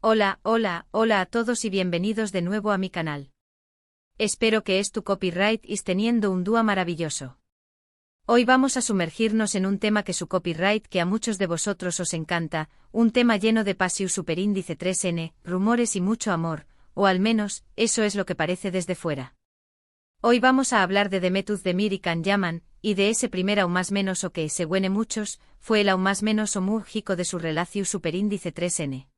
Hola, hola, hola a todos y bienvenidos de nuevo a mi canal. Espero que tu copyright is teniendo un día maravilloso. Hoy vamos a sumergirnos en un tema que su copyright que a muchos de vosotros os encanta, un tema lleno de pasión superíndice 3n, rumores y mucho amor, o al menos, eso es lo que parece desde fuera. Hoy vamos a hablar de Demet Özdemir y Can Yaman, y de ese primer aún más menos o que, según muchos, fue el aún más menos o múrgico de su relación superíndice 3n.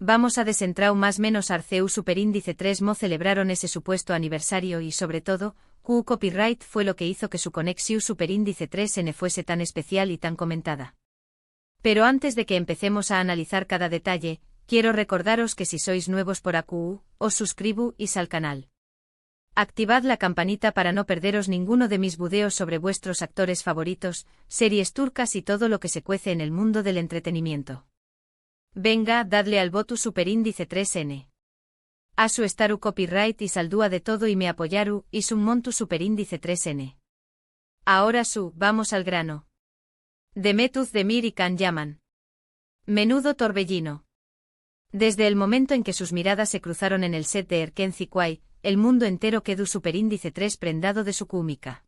Vamos a desentrar más menos Arceu superíndice 3 mo celebraron ese supuesto aniversario y sobre todo, Q copyright fue lo que hizo que su conexión superíndice 3n fuese tan especial y tan comentada. Pero antes de que empecemos a analizar cada detalle, quiero recordaros que si sois nuevos por AQ, os suscribís al canal. Activad la campanita para no perderos ninguno de mis videos sobre vuestros actores favoritos, series turcas y todo lo que se cuece en el mundo del entretenimiento. Venga, dadle al voto superíndice 3n. A su estaru copyright y saldúa de todo y me apoyaru, y su montu superíndice 3n. Ahora vamos al grano. Demet Özdemir y Can Yaman. Menudo torbellino. Desde el momento en que sus miradas se cruzaron en el set de Erken Zikuay, el mundo entero quedó superíndice 3 prendado de su química.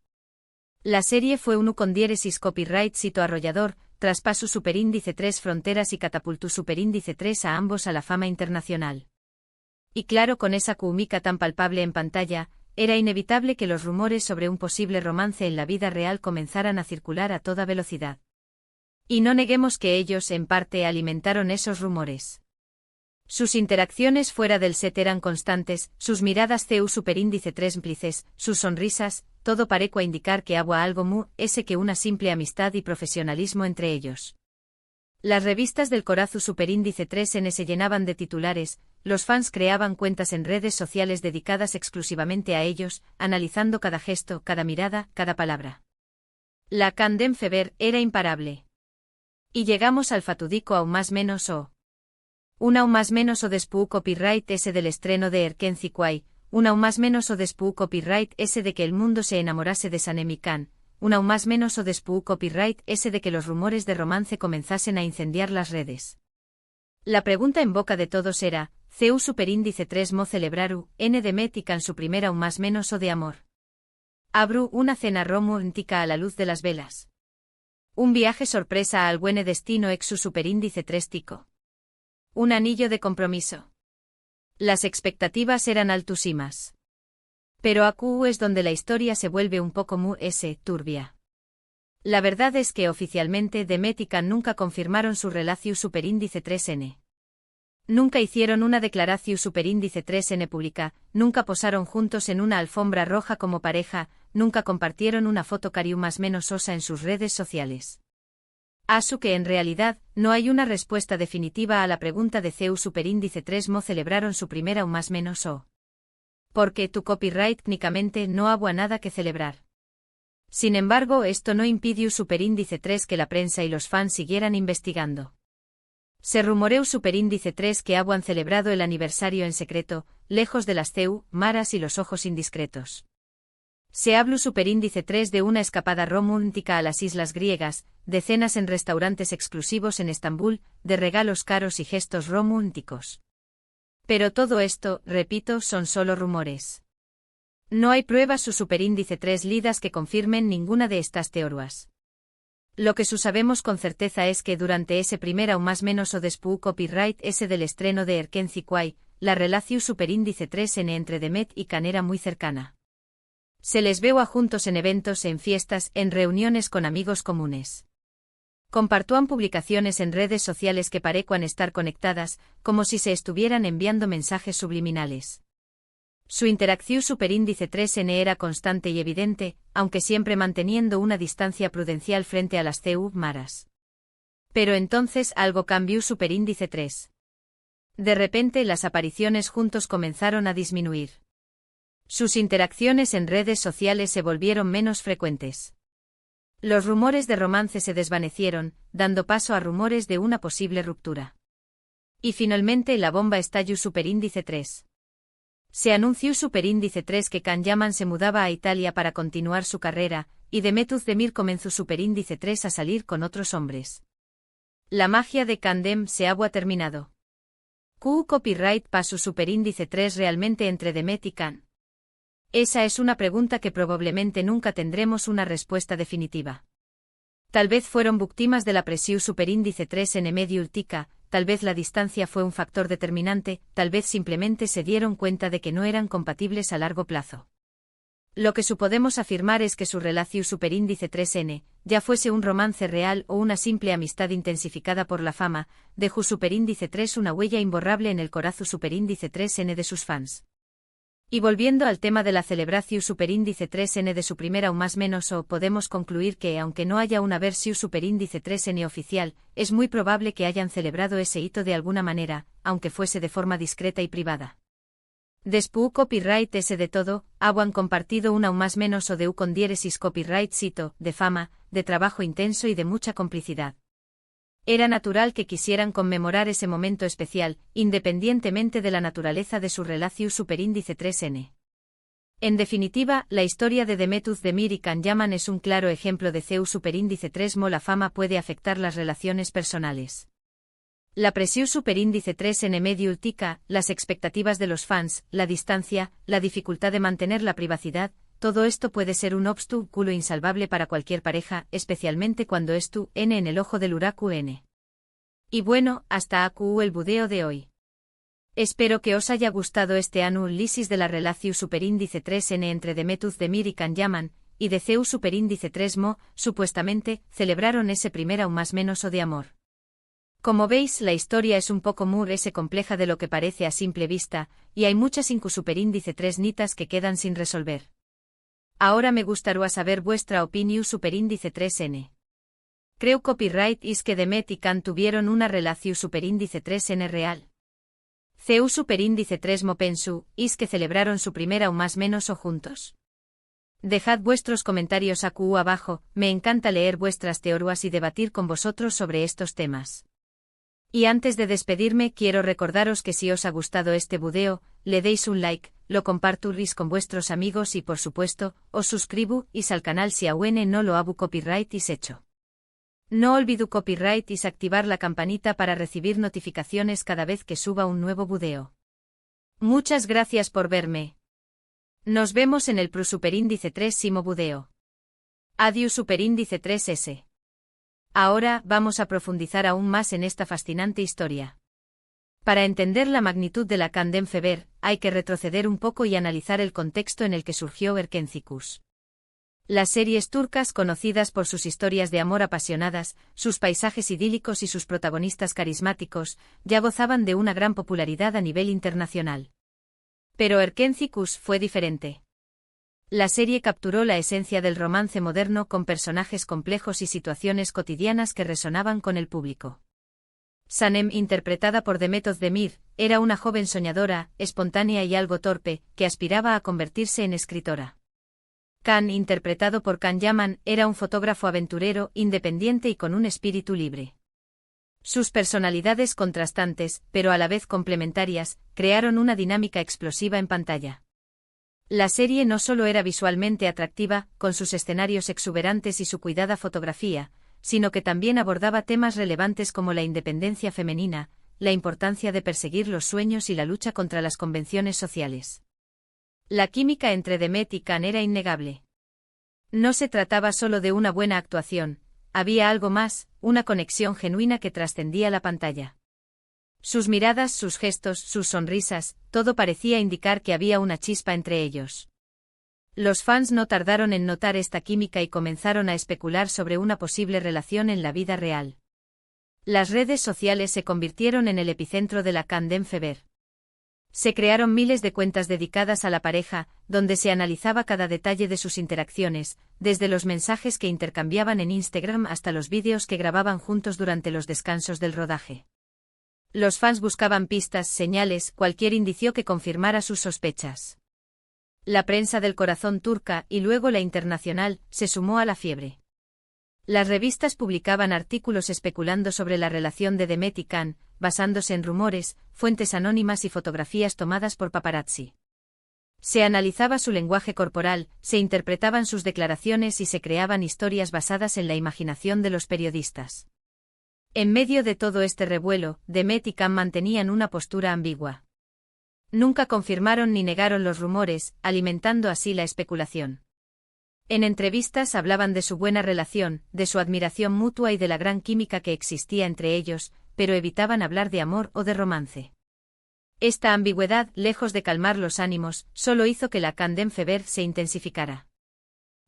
La serie fue un con diéresis copyright sito arrollador, traspaso superíndice 3 fronteras y catapultó superíndice 3 a ambos a la fama internacional. Y claro, con esa química tan palpable en pantalla, era inevitable que los rumores sobre un posible romance en la vida real comenzaran a circular a toda velocidad. Y no neguemos que ellos, en parte, alimentaron esos rumores. Sus interacciones fuera del set eran constantes, sus miradas CU superíndice 3 cómplices, sus sonrisas, todo parecía indicar que había algo ese que una simple amistad y profesionalismo entre ellos. Las revistas del Corazu superíndice 3n se llenaban de titulares, los fans creaban cuentas en redes sociales dedicadas exclusivamente a ellos, analizando cada gesto, cada mirada, cada palabra. La Candem Fever era imparable. Y llegamos al fatídico aún más menos o. Un aún más menos o después copyright ese del estreno de Erken Zikuay, un aún más menos o después copyright ese de que el mundo se enamorase de Sanem y Can, un aún más menos o después copyright ese de que los rumores de romance comenzasen a incendiar las redes. La pregunta en boca de todos era, CU superíndice 3 mo celebraru, N Demet y Can su primer aún más menos o de amor. Abru una cena romántica a la luz de las velas. Un viaje sorpresa al buen destino ex su superíndice 3 tico. Un anillo de compromiso. Las expectativas eran altísimas. Pero AQ es donde la historia se vuelve un poco turbia. La verdad es que oficialmente Demet y Can nunca confirmaron su relación superíndice 3n. Nunca hicieron una declaración superíndice 3n pública, nunca posaron juntos en una alfombra roja como pareja, nunca compartieron una foto cariu más menos osa en sus redes sociales. Asu que en realidad, no hay una respuesta definitiva a la pregunta de CU superíndice 3 mo celebraron su primera aún más menos o. Porque tu copyright técnicamente no había nada que celebrar. Sin embargo, esto no impidió superíndice 3 que la prensa y los fans siguieran investigando. Se rumoreó superíndice 3 que habían celebrado el aniversario en secreto, lejos de las CU, maras y los ojos indiscretos. Se habló superíndice 3 de una escapada romántica a las islas griegas, de cenas en restaurantes exclusivos en Estambul, de regalos caros y gestos románticos. Pero todo esto, repito, son solo rumores. No hay pruebas su superíndice 3 lidas que confirmen ninguna de estas teorías. Lo que sabemos con certeza es que durante ese primer aún más menos o después copyright ese del estreno de Erken Zikuay, la relación superíndice 3n entre Demet y Can era muy cercana. Se les veo a juntos en eventos, en fiestas, en reuniones con amigos comunes. Compartúan publicaciones en redes sociales que parecían estar conectadas, como si se estuvieran enviando mensajes subliminales. Su interacción superíndice 3n era constante y evidente, aunque siempre manteniendo una distancia prudencial frente a las CU maras. Pero entonces algo cambió superíndice 3. De repente las apariciones juntos comenzaron a disminuir. Sus interacciones en redes sociales se volvieron menos frecuentes. Los rumores de romance se desvanecieron, dando paso a rumores de una posible ruptura. Y finalmente la bomba estalló superíndice 3. Se anunció superíndice 3 que Can Yaman se mudaba a Italia para continuar su carrera, y Demet Özdemir comenzó superíndice 3 a salir con otros hombres. La magia de Candem se había terminado. ¿Q copyright pa su superíndice 3 realmente entre Demet y Can? Esa es una pregunta que probablemente nunca tendremos una respuesta definitiva. Tal vez fueron víctimas de la presión superíndice 3 en medio ultica, tal vez la distancia fue un factor determinante, tal vez simplemente se dieron cuenta de que no eran compatibles a largo plazo. Lo que podemos afirmar es que su relación superíndice 3n, ya fuese un romance real o una simple amistad intensificada por la fama, dejó superíndice 3 una huella imborrable en el corazón superíndice 3n de sus fans. Y volviendo al tema de la celebración superíndice 3n de su primera o más menos podemos concluir que aunque no haya una versión superíndice 3n oficial, es muy probable que hayan celebrado ese hito de alguna manera, aunque fuese de forma discreta y privada. Después copyright ese de todo, han compartido una o más menos o de u con diéresis copyright cito, de fama, de trabajo intenso y de mucha complicidad. Era natural que quisieran conmemorar ese momento especial, independientemente de la naturaleza de su relación superíndice 3n. En definitiva, la historia de Demet Özdemir y Can Yaman es un claro ejemplo de CEU superíndice 3 mo la fama puede afectar las relaciones personales. La presión superíndice 3 en medio ultica, las expectativas de los fans, la distancia, la dificultad de mantener la privacidad, todo esto puede ser un obstáculo insalvable para cualquier pareja, especialmente cuando es tu N en el ojo del huracán N. Y bueno, hasta aquí el video de hoy. Espero que os haya gustado este análisis de la relación superíndice 3n entre Demet Özdemir y Can Yaman, y de CEU superíndice 3 mo, supuestamente, celebraron ese primer aún más menos o de amor. Como veis, la historia es un poco ese compleja de lo que parece a simple vista, y hay muchas superíndice 3 nitas que quedan sin resolver. Ahora me gustaría saber vuestra opinión superíndice 3n. Creo copyright is que Demet y Can tuvieron una relación superíndice 3n real. CEU superíndice 3 mo pensu, is que celebraron su primera o más menos o juntos. Dejad vuestros comentarios aquí abajo, me encanta leer vuestras teorías y debatir con vosotros sobre estos temas. Y antes de despedirme quiero recordaros que si os ha gustado este video, le deis un like, lo compartís con vuestros amigos y por supuesto, os suscribís al canal si aún no lo habu copyright is hecho. No olvido copyright is activar la campanita para recibir notificaciones cada vez que suba un nuevo video. Muchas gracias por verme. Nos vemos en el pro superíndice 3 video. Adiós superíndice 3s. Ahora, vamos a profundizar aún más en esta fascinante historia. Para entender la magnitud de la Can Feber, hay que retroceder un poco y analizar el contexto en el que surgió Erkencikus. Las series turcas conocidas por sus historias de amor apasionadas, sus paisajes idílicos y sus protagonistas carismáticos, ya gozaban de una gran popularidad a nivel internacional. Pero Erkencikus fue diferente. La serie capturó la esencia del romance moderno con personajes complejos y situaciones cotidianas que resonaban con el público. Sanem, interpretada por Demet Özdemir, era una joven soñadora, espontánea y algo torpe, que aspiraba a convertirse en escritora. Can, interpretado por Can Yaman, era un fotógrafo aventurero, independiente y con un espíritu libre. Sus personalidades contrastantes, pero a la vez complementarias, crearon una dinámica explosiva en pantalla. La serie no solo era visualmente atractiva, con sus escenarios exuberantes y su cuidada fotografía, sino que también abordaba temas relevantes como la independencia femenina, la importancia de perseguir los sueños y la lucha contra las convenciones sociales. La química entre Demet y Can era innegable. No se trataba solo de una buena actuación, había algo más, una conexión genuina que trascendía la pantalla. Sus miradas, sus gestos, sus sonrisas, todo parecía indicar que había una chispa entre ellos. Los fans no tardaron en notar esta química y comenzaron a especular sobre una posible relación en la vida real. Las redes sociales se convirtieron en el epicentro de la Can Feber. Se crearon miles de cuentas dedicadas a la pareja, donde se analizaba cada detalle de sus interacciones, desde los mensajes que intercambiaban en Instagram hasta los vídeos que grababan juntos durante los descansos del rodaje. Los fans buscaban pistas, señales, cualquier indicio que confirmara sus sospechas. La prensa del corazón turca, y luego la internacional, se sumó a la fiebre. Las revistas publicaban artículos especulando sobre la relación de Demet y Can, basándose en rumores, fuentes anónimas y fotografías tomadas por paparazzi. Se analizaba su lenguaje corporal, se interpretaban sus declaraciones y se creaban historias basadas en la imaginación de los periodistas. En medio de todo este revuelo, Demet y Can mantenían una postura ambigua. Nunca confirmaron ni negaron los rumores, alimentando así la especulación. En entrevistas hablaban de su buena relación, de su admiración mutua y de la gran química que existía entre ellos, pero evitaban hablar de amor o de romance. Esta ambigüedad, lejos de calmar los ánimos, solo hizo que la Candem Fever se intensificara.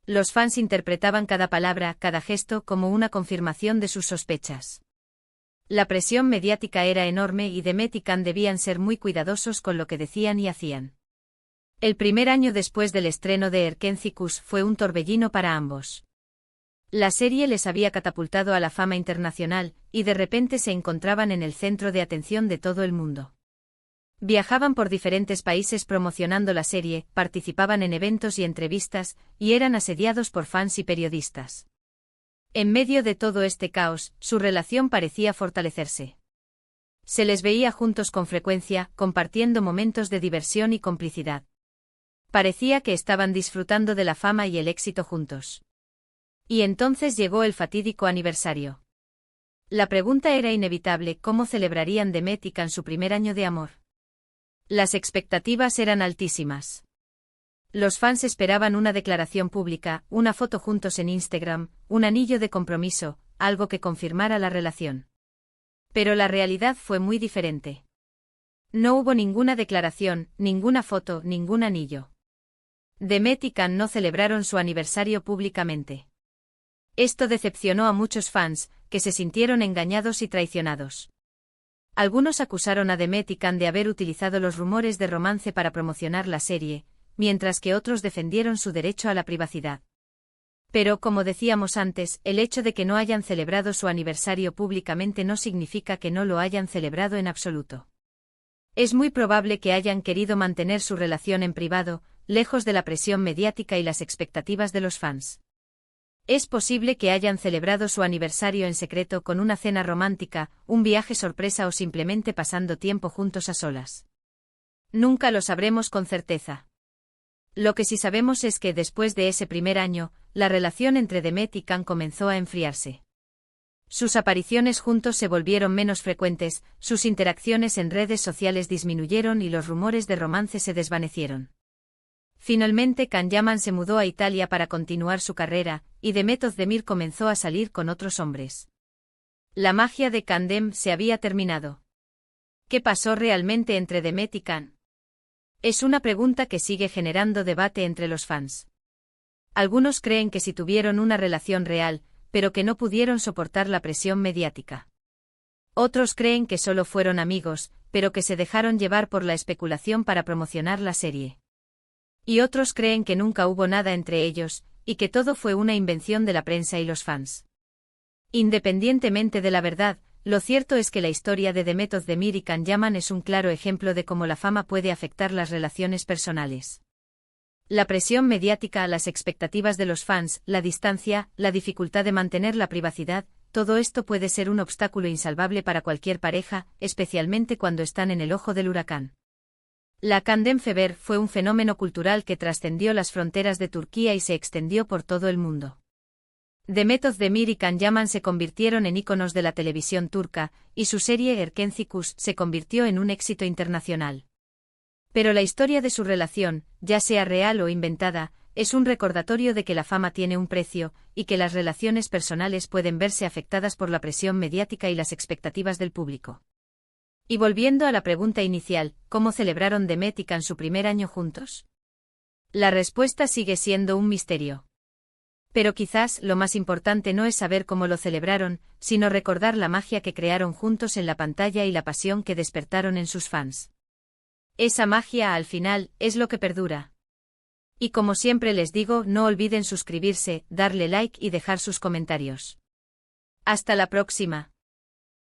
Los fans interpretaban cada palabra, cada gesto como una confirmación de sus sospechas. La presión mediática era enorme y Demet y Can debían ser muy cuidadosos con lo que decían y hacían. El primer año después del estreno de Erkenci Kuş fue un torbellino para ambos. La serie les había catapultado a la fama internacional, y de repente se encontraban en el centro de atención de todo el mundo. Viajaban por diferentes países promocionando la serie, participaban en eventos y entrevistas, y eran asediados por fans y periodistas. En medio de todo este caos, su relación parecía fortalecerse. Se les veía juntos con frecuencia, compartiendo momentos de diversión y complicidad. Parecía que estaban disfrutando de la fama y el éxito juntos. Y entonces llegó el fatídico aniversario. La pregunta era inevitable: ¿cómo celebrarían Demet y Can su primer año de amor? Las expectativas eran altísimas. Los fans esperaban una declaración pública, una foto juntos en Instagram, un anillo de compromiso, algo que confirmara la relación. Pero la realidad fue muy diferente. No hubo ninguna declaración, ninguna foto, ningún anillo. Demet y Can no celebraron su aniversario públicamente. Esto decepcionó a muchos fans, que se sintieron engañados y traicionados. Algunos acusaron a Demet y Can de haber utilizado los rumores de romance para promocionar la serie, mientras que otros defendieron su derecho a la privacidad. Pero, como decíamos antes, el hecho de que no hayan celebrado su aniversario públicamente no significa que no lo hayan celebrado en absoluto. Es muy probable que hayan querido mantener su relación en privado, lejos de la presión mediática y las expectativas de los fans. Es posible que hayan celebrado su aniversario en secreto con una cena romántica, un viaje sorpresa o simplemente pasando tiempo juntos a solas. Nunca lo sabremos con certeza. Lo que sí sabemos es que después de ese primer año, la relación entre Demet y Can comenzó a enfriarse. Sus apariciones juntos se volvieron menos frecuentes, sus interacciones en redes sociales disminuyeron y los rumores de romance se desvanecieron. Finalmente Can Yaman se mudó a Italia para continuar su carrera, y Demet Özdemir comenzó a salir con otros hombres. La magia de Candem se había terminado. ¿Qué pasó realmente entre Demet y Can? Es una pregunta que sigue generando debate entre los fans. Algunos creen que sí tuvieron una relación real, pero que no pudieron soportar la presión mediática. Otros creen que solo fueron amigos, pero que se dejaron llevar por la especulación para promocionar la serie. Y otros creen que nunca hubo nada entre ellos, y que todo fue una invención de la prensa y los fans. Independientemente de la verdad, lo cierto es que la historia de Demet Özdemir y Can Yaman es un claro ejemplo de cómo la fama puede afectar las relaciones personales. La presión mediática, las expectativas de los fans, la distancia, la dificultad de mantener la privacidad, todo esto puede ser un obstáculo insalvable para cualquier pareja, especialmente cuando están en el ojo del huracán. La Candem Fever fue un fenómeno cultural que trascendió las fronteras de Turquía y se extendió por todo el mundo. Demet Özdemir y Can Yaman se convirtieron en íconos de la televisión turca, y su serie Erkenci Kuş se convirtió en un éxito internacional. Pero la historia de su relación, ya sea real o inventada, es un recordatorio de que la fama tiene un precio, y que las relaciones personales pueden verse afectadas por la presión mediática y las expectativas del público. Y volviendo a la pregunta inicial, ¿cómo celebraron Demet y Can su primer año juntos? La respuesta sigue siendo un misterio. Pero quizás lo más importante no es saber cómo lo celebraron, sino recordar la magia que crearon juntos en la pantalla y la pasión que despertaron en sus fans. Esa magia, al final, es lo que perdura. Y como siempre les digo, no olviden suscribirse, darle like y dejar sus comentarios. Hasta la próxima.